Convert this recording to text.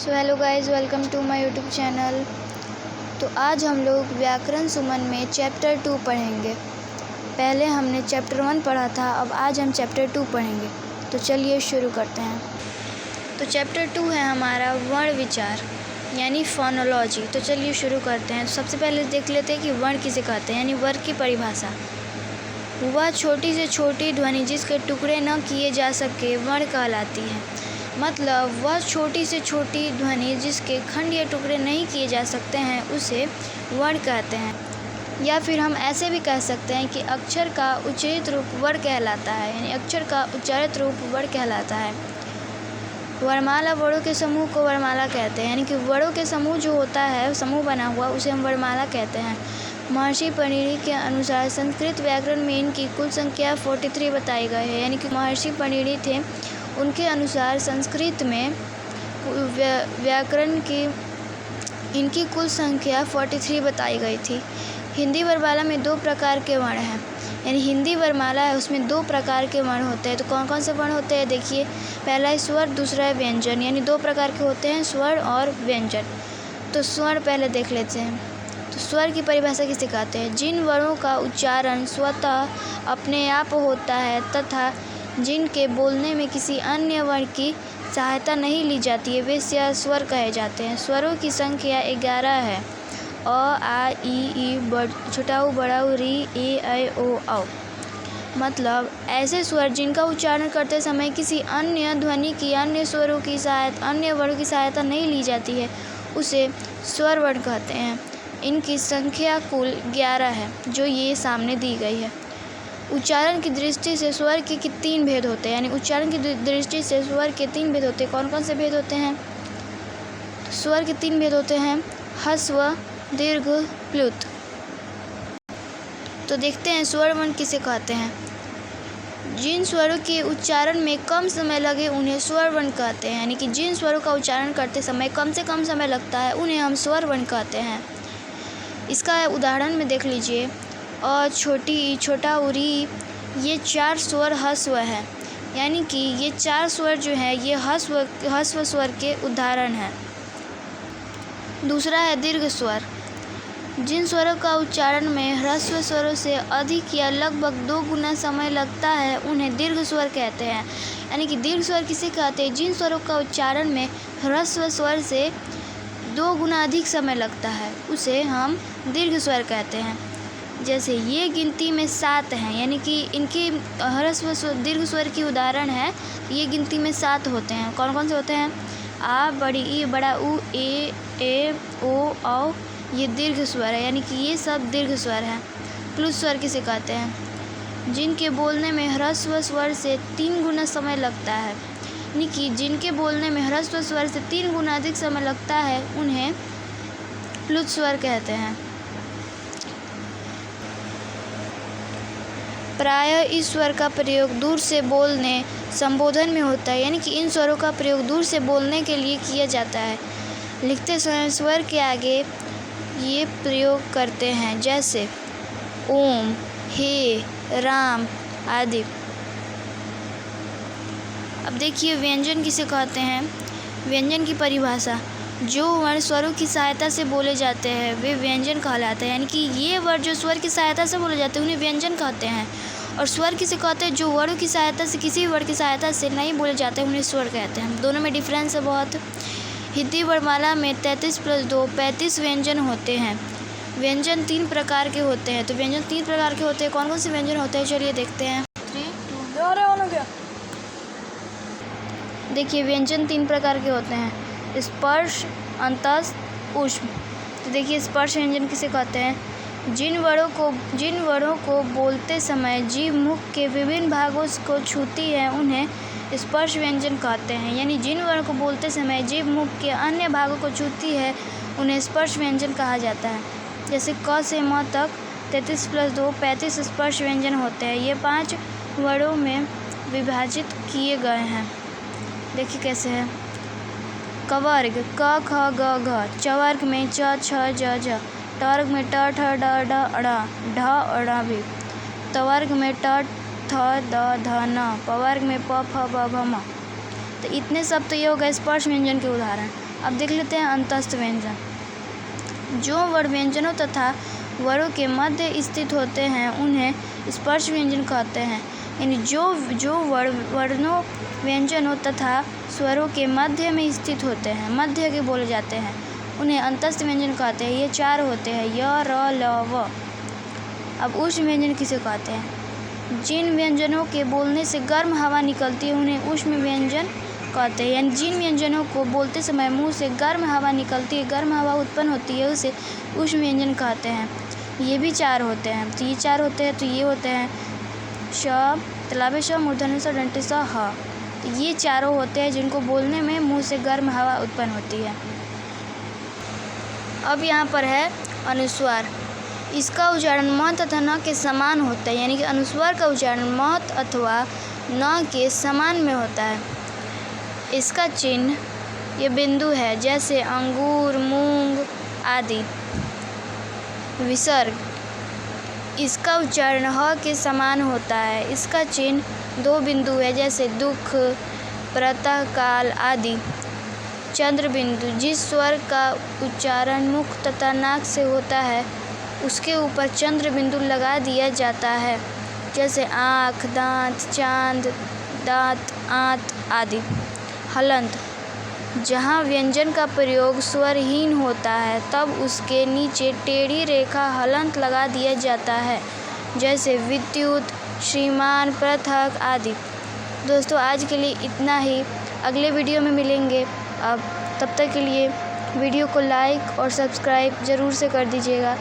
So hello guys, welcome to my YouTube channel. तो आज हम लोग व्याकरण सुमन में चैप्टर 2 पढ़ेंगे। पहले हमने चैप्टर 1 पढ़ा था, अब आज हम चैप्टर 2 पढ़ेंगे। तो चलिए शुरू करते हैं। तो चैप्टर 2 है हमारा वर्ण विचार यानी फोनोलॉजी। तो चलिए शुरू करते हैं। तो सबसे पहले देख लेते हैं कि वर्ण किसे कहते हैं, यानी वर्ण की परिभाषा। वह छोटी से छोटी ध्वनि जिसके टुकड़े न किए जा सके वर्ण कहलाती है। मतलब वह छोटी से छोटी ध्वनि जिसके खंड या टुकड़े नहीं किए जा सकते हैं उसे वर्ण कहते हैं। या फिर हम ऐसे भी कह सकते हैं कि अक्षर का उच्चारित रूप वर्ण कहलाता है, यानी अक्षर का उच्चारित रूप वर्ण कहलाता है। वर्णमाला वर्णों के समूह को वर्णमाला कहते हैं, यानी कि वर्णों के समूह जो होता है, समूह बना हुआ, उसे हम वर्णमाला कहते हैं। महर्षि पणिनि के अनुसार संस्कृत व्याकरण में इनकी कुल संख्या 43 बताई गई है। यानी कि महर्षि पणिनि थे, उनके अनुसार संस्कृत में व्याकरण की इनकी कुल संख्या 43 बताई गई थी। हिंदी वर्णमाला में 2 प्रकार के वर्ण हैं, यानी हिंदी वर्णमाला है उसमें 2 प्रकार के वर्ण होते हैं। तो कौन कौन से वर्ण होते हैं देखिए। पहला है स्वर, दूसरा है व्यंजन, यानी 2 प्रकार के होते हैं, स्वर और व्यंजन। तो स्वर पहले देख लेते हैं। तो स्वर की परिभाषा किसे कहते हैं? जिन वर्णों का उच्चारण स्वतः अपने आप होता है तथा जिनके बोलने में किसी अन्य वर्ण की सहायता नहीं ली जाती है, वे स्वर कहे जाते हैं। स्वरों की संख्या 11 है। अ, आ, ई, छोटा ऊ, बड़ा ऊ, री, ए, ऐ, ओ, औ। मतलब ऐसे स्वर जिनका उच्चारण करते समय किसी अन्य ध्वनि की, अन्य स्वरों की सहायता, अन्य वर्णों की सहायता नहीं ली जाती है, उसे स्वर वर्ण कहते हैं। इनकी संख्या कुल 11 है, जो ये सामने दी गई है। उच्चारण की दृष्टि से स्वर के 3 भेद होते हैं, यानी उच्चारण की दृष्टि से स्वर के 3 भेद होते हैं। कौन कौन से भेद होते हैं? स्वर के 3 भेद होते हैं, ह्रस्व, दीर्घ, प्लुत। तो देखते हैं स्वर वर्ण किसे कहते हैं। जिन स्वरों के उच्चारण में कम समय लगे उन्हें स्वर वर्ण कहते हैं, यानी कि जिन स्वरों का उच्चारण करते समय कम से कम समय लगता है उन्हें हम स्वर वर्ण कहते हैं। इसका उदाहरण में देख लीजिए। अ, छोटी ई, छोटा ऊ, री, ये 4 स्वर ह्रस्व है, यानी कि ये 4 स्वर जो है ये ह्रस्व स्वर के उदाहरण हैं। दूसरा है दीर्घ स्वर। जिन स्वरों का उच्चारण में ह्रस्व स्वरों से अधिक या लगभग 2 गुना समय लगता है उन्हें दीर्घ स्वर कहते हैं। यानी कि दीर्घ स्वर किसे कहते हैं? जिन स्वरों का उच्चारण में ह्रस्व स्वर से 2 गुना अधिक समय लगता है उसे हम दीर्घ स्वर कहते हैं। जैसे ये गिनती में 7 हैं, यानी कि इनकी ह्रस्व दीर्घ स्वर की उदाहरण है। ये गिनती में 7 होते हैं। कौन कौन से होते हैं? आ, बड़ी ई, बड़ा ऊ, ए, ओ, औ। ये दीर्घ स्वर है, यानी कि ये सब दीर्घ स्वर हैं। प्लुत स्वर किसे कहते हैं? जिनके बोलने में ह्रस्व स्वर से 3 गुना समय लगता है, यानी कि जिनके बोलने में ह्रस्व स्वर से 3 गुना अधिक समय लगता है उन्हें प्लुत स्वर कहते हैं। प्रायः इस स्वर का प्रयोग दूर से बोलने संबोधन में होता है, यानी कि इन स्वरों का प्रयोग दूर से बोलने के लिए किया जाता है। लिखते समय स्वर के आगे ये प्रयोग करते हैं, जैसे ओम, हे, राम आदि। अब देखिए व्यंजन किसे कहते हैं। व्यंजन की परिभाषा। जो वर्ण स्वरों की सहायता से बोले जाते हैं वे व्यंजन कहलाते हैं, यानी कि ये वर्ण जो स्वर की सहायता से बोले जाते हैं उन्हें व्यंजन कहते हैं। और स्वर किसे कहते हैं? जो वर्णों की सहायता से, किसी भी वर्ण की सहायता से नहीं बोले जाते उन्हें स्वर कहते हैं। दोनों में डिफरेंस है बहुत। हिंदी वर्णमाला में 33 + 2 35 व्यंजन होते हैं। व्यंजन 3 प्रकार के होते हैं। तो व्यंजन 3 प्रकार के होते हैं। कौन कौन से व्यंजन होते हैं चलिए देखते हैं। देखिए व्यंजन 3 प्रकार के होते हैं, स्पर्श, अंतस्थ, ऊष्म। तो देखिए स्पर्श व्यंजन किसे कहते हैं? जिन वर्णों को बोलते समय जीभ मुख के विभिन्न भागों को छूती है उन्हें स्पर्श व्यंजन कहते हैं। यानी जिन वर्णों को बोलते समय जीभ मुख के अन्य भागों को छूती है उन्हें स्पर्श व्यंजन कहा जाता है। जैसे क से म तक 33 + 2 35 स्पर्श व्यंजन होते हैं। ये 5 वर्णों में विभाजित किए गए हैं। देखिए कैसे है। कवर्ग क, ख, ग, घ। चवर्ग में च, छ, ज, झ। टवर्ग में ट, ठ, ड, ढ, अड़ा, ढ, अड़ा भी। तवर्ग में ट, थ, द, ध, न। पवर्ग में प, फ, ब, भ, म। तो इतने सब तो ये हो गए स्पर्श व्यंजन के उदाहरण। अब देख लेते हैं अंतस्थ व्यंजन। जो वर्ण व्यंजनों तथा स्वरों के मध्य स्थित होते हैं उन्हें स्पर्श व्यंजन कहते हैं। यानी जो वर्णों व्यंजनों तथा स्वरों के मध्य में स्थित होते हैं, मध्य के बोले जाते हैं, उन्हें अंतस्थ व्यंजन कहते हैं। ये 4 होते हैं, य, र, ल, व। अब उष्ण व्यंजन किसे कहते हैं? जिन व्यंजनों के बोलने से गर्म हवा निकलती है उन्हें उष्ण व्यंजन कहते हैं। यानी जिन व्यंजनों को बोलते समय मुंह से गर्म हवा निकलती है, गर्म हवा उत्पन्न होती है, उसे उष्ण व्यंजन कहते हैं। ये भी 4 होते हैं। तो ये 4 होते हैं, तो ये होते हैं श, तालव्य श, मूर्धन्य ष, दंष्ट्य स, ह। तो ये चारों होते हैं जिनको बोलने में मुंह से गर्म हवा उत्पन्न होती है। अब यहाँ पर है अनुस्वार। इसका उच्चारण म तथा न के समान होता है। यानी कि अनुस्वार का उच्चारण म अथवा न के समान में होता है। इसका चिन्ह ये बिंदु है, जैसे अंगूर, मूंग आदि। विसर्ग। इसका उच्चारण ह के समान होता है। इसका चिन्ह 2 बिंदु है, जैसे दुख, प्रातःकाल आदि। चंद्र बिंदु। जिस स्वर का उच्चारण मुख तथा नाक से होता है उसके ऊपर चंद्र बिंदु लगा दिया जाता है, जैसे आँख, दांत, चांद, दांत, आंत आदि। हलंत। जहाँ व्यंजन का प्रयोग स्वरहीन होता है तब उसके नीचे टेढ़ी रेखा हलंत लगा दिया जाता है, जैसे विद्युत, श्रीमान, पृथक आदि। दोस्तों आज के लिए इतना ही। अगले वीडियो में मिलेंगे। अब तब तक के लिए वीडियो को लाइक और सब्सक्राइब ज़रूर से कर दीजिएगा।